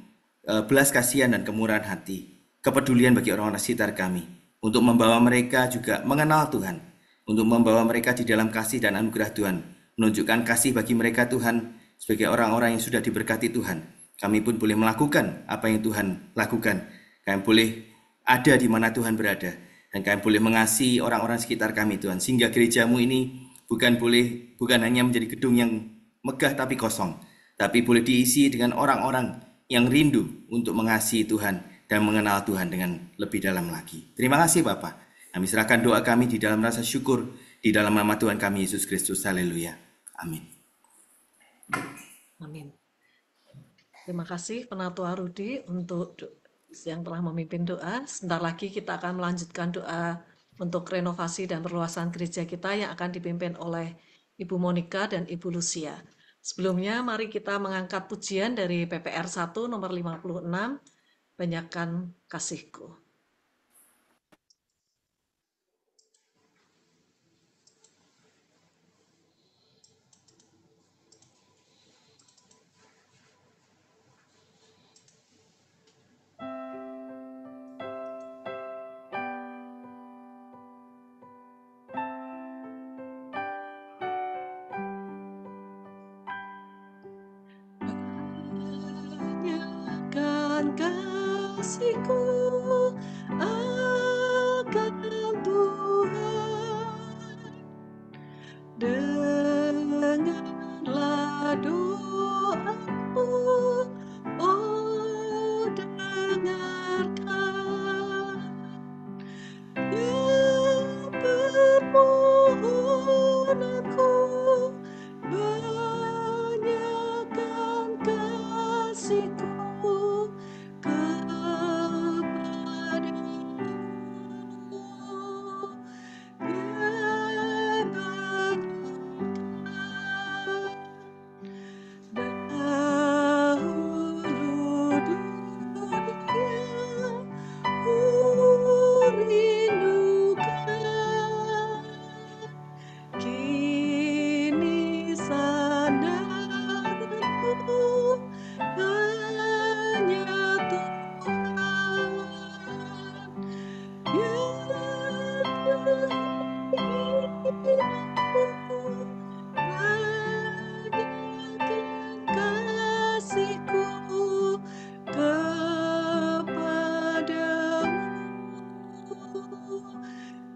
belas kasihan dan kemurahan hati, kepedulian bagi orang-orang sekitar kami, untuk membawa mereka juga mengenal Tuhan, untuk membawa mereka di dalam kasih dan anugerah Tuhan, menunjukkan kasih bagi mereka Tuhan, sebagai orang-orang yang sudah diberkati Tuhan. Kami pun boleh melakukan apa yang Tuhan lakukan, kami boleh ada di mana Tuhan berada, dan kami boleh mengasihi orang-orang sekitar kami Tuhan, sehingga gerejamu ini bukan hanya menjadi gedung yang megah tapi kosong, tapi boleh diisi dengan orang-orang yang rindu untuk mengasihi Tuhan dan mengenal Tuhan dengan lebih dalam lagi. Terima kasih Bapa. Kami serahkan doa kami di dalam rasa syukur di dalam nama Tuhan kami Yesus Kristus. Haleluya. Amin. Amin. Terima kasih Penatua Rudi untuk yang telah memimpin doa. Sebentar lagi kita akan melanjutkan doa untuk renovasi dan perluasan gereja kita yang akan dipimpin oleh Ibu Monica dan Ibu Lucia. Sebelumnya mari kita mengangkat pujian dari PPR 1 nomor 56, Banyakkan Kasih-Ku. kasihku akan Tuhan. Dengarlah doaku, oh dengarkan. Ya permohonanku, banyakkan kasihku kepadamu. Ya banyakkan dahulu dunia rindukan, kini sandaranku hanya Tuhan. Ya Tuhanku, banyakkan kasihku kepadamu.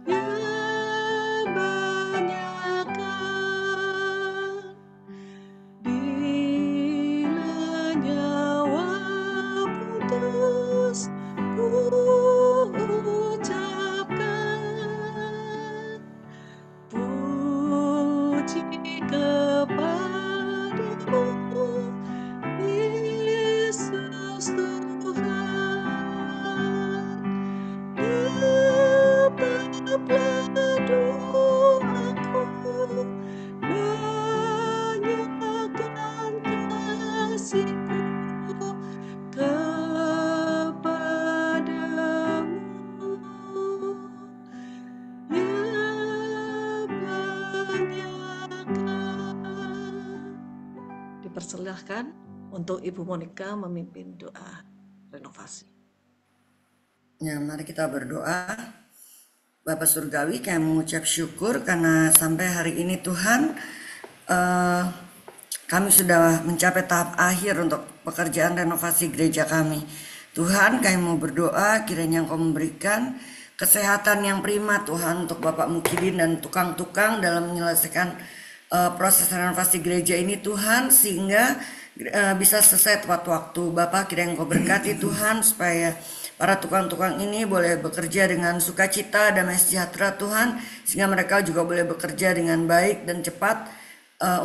Ya banyakkan, bila nyawa putus ku ucapkan puji kepadamu, Yesus Tuhan. Tetaplah doaku, banyakkan kasihku kepadamu. Ya banyakkan. Dipersilahkan untuk Ibu Monica memimpin doa renovasi. Ya, mari kita berdoa. Bapak Surgawi, kami mengucap syukur karena sampai hari ini Tuhan, kami sudah mencapai tahap akhir untuk pekerjaan renovasi gereja kami. Tuhan, kami mau berdoa kiranya Engkau memberikan kesehatan yang prima Tuhan untuk Bapak Mukidin dan tukang-tukang dalam menyelesaikan proses renovasi gereja ini Tuhan, sehingga bisa selesai tepat waktu. Bapak, kiranya Engkau berkati Tuhan supaya para tukang-tukang ini boleh bekerja dengan sukacita, damai sejahtera Tuhan, sehingga mereka juga boleh bekerja dengan baik dan cepat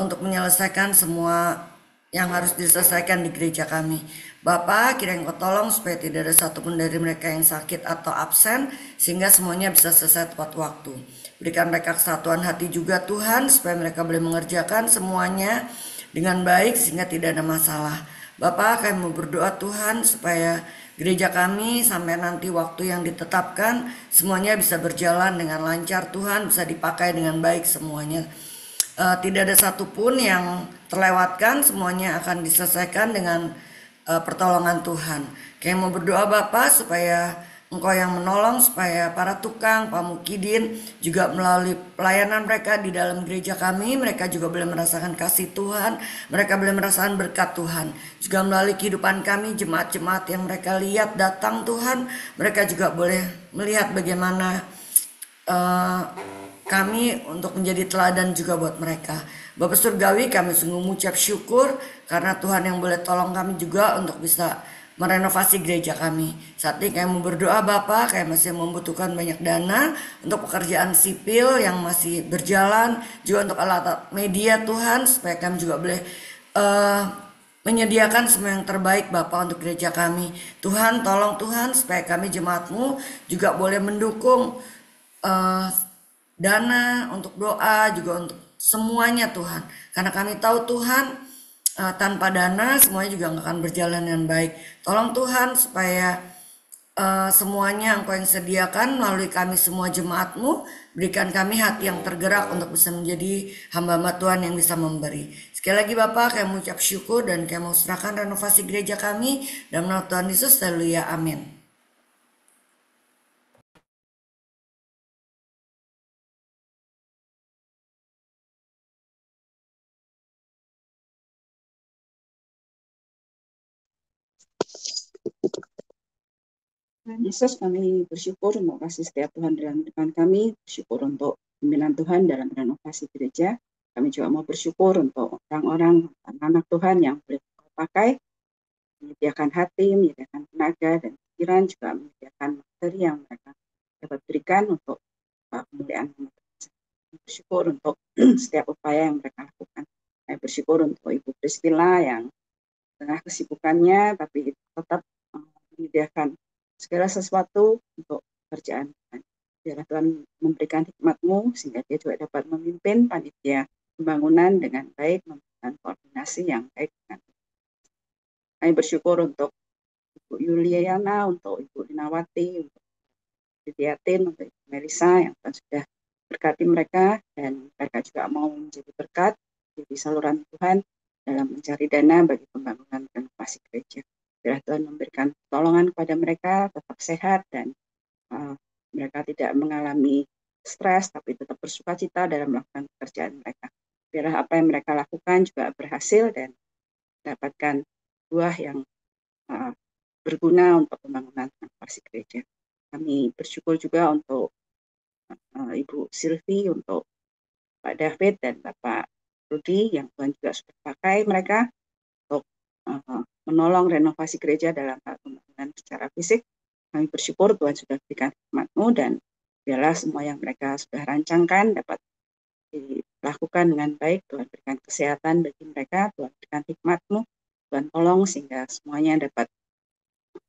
untuk menyelesaikan semua yang harus diselesaikan di gereja kami. Bapak, kiranya Engkau tolong supaya tidak ada satupun dari mereka yang sakit atau absen, sehingga semuanya bisa selesai tepat waktu. Berikan mereka kesatuan hati juga Tuhan, supaya mereka boleh mengerjakan semuanya dengan baik sehingga tidak ada masalah. Bapak, kami mau berdoa Tuhan supaya gereja kami sampai nanti waktu yang ditetapkan semuanya bisa berjalan dengan lancar Tuhan, bisa dipakai dengan baik semuanya. Tidak ada satupun yang terlewatkan, semuanya akan diselesaikan dengan pertolongan Tuhan. Kami mau berdoa Bapak supaya Engkau yang menolong, supaya para tukang, Pak Mukidin juga melalui pelayanan mereka di dalam gereja kami, mereka juga boleh merasakan kasih Tuhan, mereka boleh merasakan berkat Tuhan. Juga melalui kehidupan kami, jemaat-jemaat yang mereka lihat datang Tuhan, mereka juga boleh melihat bagaimana kami untuk menjadi teladan juga buat mereka. Bapak Surgawi, kami sungguh mengucap syukur karena Tuhan yang boleh tolong kami juga untuk bisa merenovasi gereja kami. Saat ini kami mau berdoa Bapak, kami masih membutuhkan banyak dana untuk pekerjaan sipil yang masih berjalan, juga untuk alat media Tuhan, supaya kami juga boleh menyediakan semua yang terbaik Bapak untuk gereja kami. Tuhan, tolong Tuhan supaya kami jemaat-Mu juga boleh mendukung dana untuk doa, juga untuk semuanya Tuhan. Karena kami tahu Tuhan, tanpa dana semuanya juga nggak akan berjalan dengan baik. Tolong Tuhan supaya semuanya Engkau yang sediakan melalui kami semua jemaat-Mu. Berikan kami hati yang tergerak untuk bisa menjadi hamba-hamba Tuhan yang bisa memberi. Sekali lagi Bapak, kami mengucap syukur dan kami mau serahkan renovasi gereja kami dalam nama Tuhan Yesus. Haleluya, amin. Tuhan Yesus, kami bersyukur untuk kasih setia Tuhan dalam kehidupan kami, bersyukur untuk pimpinan Tuhan dalam renovasi gereja. Kami juga mau bersyukur untuk orang-orang, anak-anak Tuhan yang boleh Kau pakai, menyediakan hati, menyediakan tenaga dan pikiran, juga menyediakan materi yang mereka dapat berikan untuk kemuliaan nama Tuhan. Kami bersyukur untuk setiap upaya yang mereka lakukan. Kami bersyukur untuk Ibu Priscilla yang tengah kesibukannya, tapi tetap menyediakan segala sesuatu untuk pekerjaan Tuhan. Biarlah Tuhan memberikan hikmat-Mu sehingga dia juga dapat memimpin panitia pembangunan dengan baik, memberikan koordinasi yang baik dengan kami bersyukur untuk Ibu Yuliana, untuk Ibu Linawati, untuk Diatin, untuk Ibu Melisa yang sudah berkati mereka, dan mereka juga mau menjadi berkat, jadi saluran Tuhan dalam mencari dana bagi pembangunan renovasi gereja. Biarlah Tuhan memberikan pertolongan kepada mereka, tetap sehat, dan mereka tidak mengalami stres, tapi tetap bersukacita dalam melakukan pekerjaan mereka. Biarlah apa yang mereka lakukan juga berhasil dan mendapatkan buah yang berguna untuk pembangunan renovasi gereja. Kami bersyukur juga untuk Ibu Silvi, untuk Pak David dan Bapak Rudi yang Tuhan juga sudah pakai mereka untuk menolong renovasi gereja dalam hal pembangunan secara fisik. Kami bersyukur Tuhan sudah berikan hikmat-Mu, dan biarlah semua yang mereka sudah rancangkan dapat dilakukan dengan baik. Tuhan berikan kesehatan bagi mereka, Tuhan berikan hikmat-Mu, Tuhan tolong sehingga semuanya dapat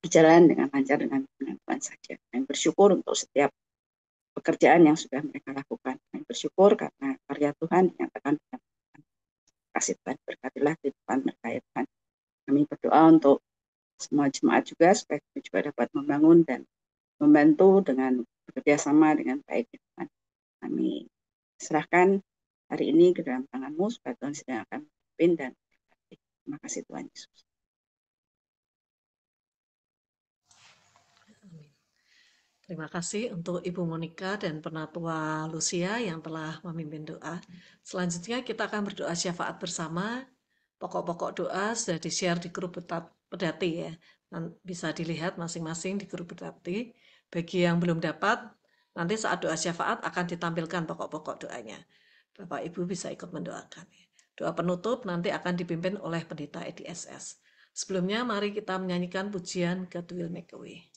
berjalan dengan lancar dengan Tuhan saja. Kami bersyukur untuk setiap pekerjaan yang sudah mereka lakukan. Kami bersyukur karena karya Tuhan dinyatakan dalam kasih Tuhan. Berkatilah kehidupan mereka ya Tuhan. Kami berdoa untuk semua jemaat juga supaya kami juga dapat membangun dan membantu dengan bekerja sama dengan baik ya Tuhan. Kami serahkan hari ini ke dalam tangan-Mu supaya Tuhan sedang akan memimpin dan berkati. Terima kasih Tuhan Yesus. Terima kasih untuk Ibu Monica dan Penatua Lucia yang telah memimpin doa. Selanjutnya kita akan berdoa syafaat bersama. Pokok-pokok doa sudah di-share di grup pedati ya. Bisa dilihat masing-masing di grup pedati. Bagi yang belum dapat, nanti saat doa syafaat akan ditampilkan pokok-pokok doanya. Bapak Ibu bisa ikut mendoakan. Doa penutup nanti akan dipimpin oleh pendeta EDSS. Sebelumnya mari kita menyanyikan pujian God Will Make a Way.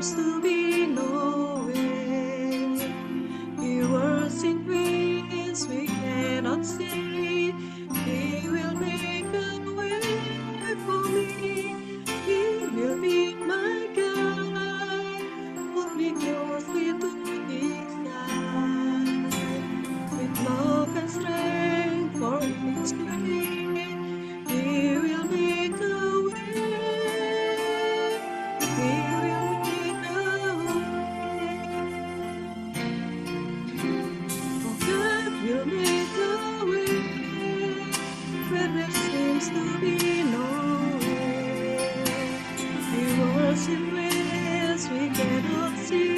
To be no way, He works in ways we cannot see. He will make a way for me. He will be my guide. Hold me closely to His side. With love and strength for His beauty, He will make a way. To be no way. He works in ways we cannot see.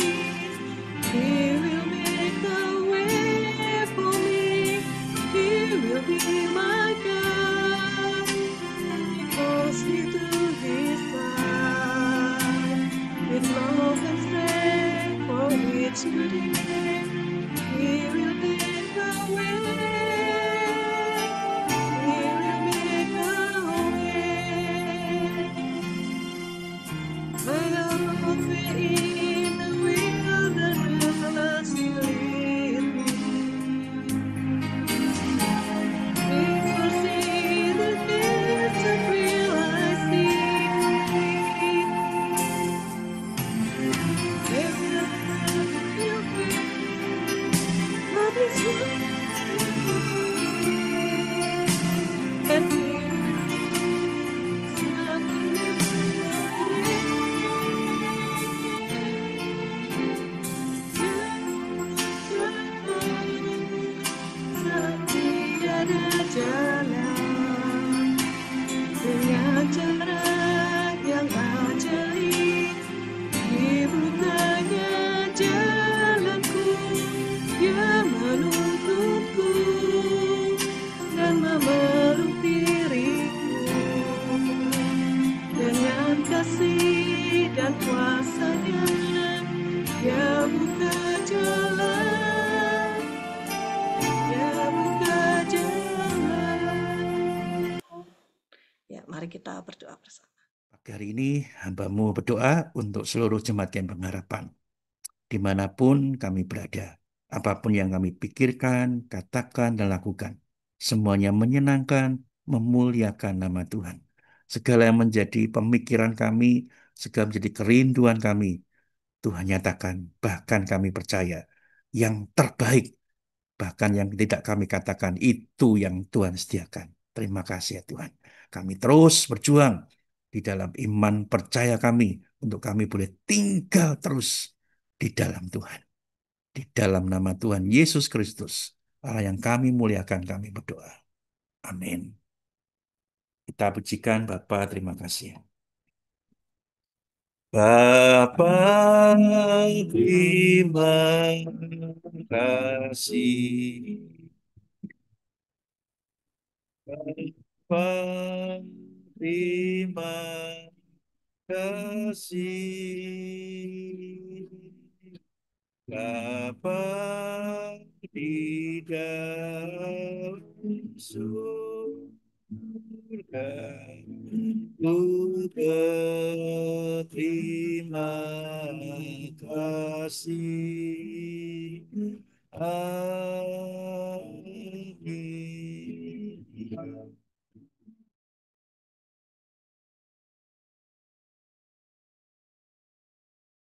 He will make a way for me. He will be my God. He calls me to His side. With love and strength for each beauty, He will make a way. He will make a way. Mari kita berdoa bersama. Pagi hari ini hamba-Mu berdoa untuk seluruh jemaat yang pengharapan. Dimanapun kami berada, apapun yang kami pikirkan, katakan, dan lakukan, semuanya menyenangkan, memuliakan nama Tuhan. Segala yang menjadi pemikiran kami, segala menjadi kerinduan kami, Tuhan nyatakan, bahkan kami percaya, yang terbaik, bahkan yang tidak kami katakan, itu yang Tuhan sediakan. Terima kasih ya Tuhan. Kami terus berjuang di dalam iman percaya kami, untuk kami boleh tinggal terus di dalam Tuhan. Di dalam nama Tuhan Yesus Kristus, Allah yang kami muliakan, kami berdoa. Amin. Kita pujikan Bapa, terima kasih. Bapa, terima kasih. Bapa, terima kasih. Bapa di dalam surga, ku berterima kasih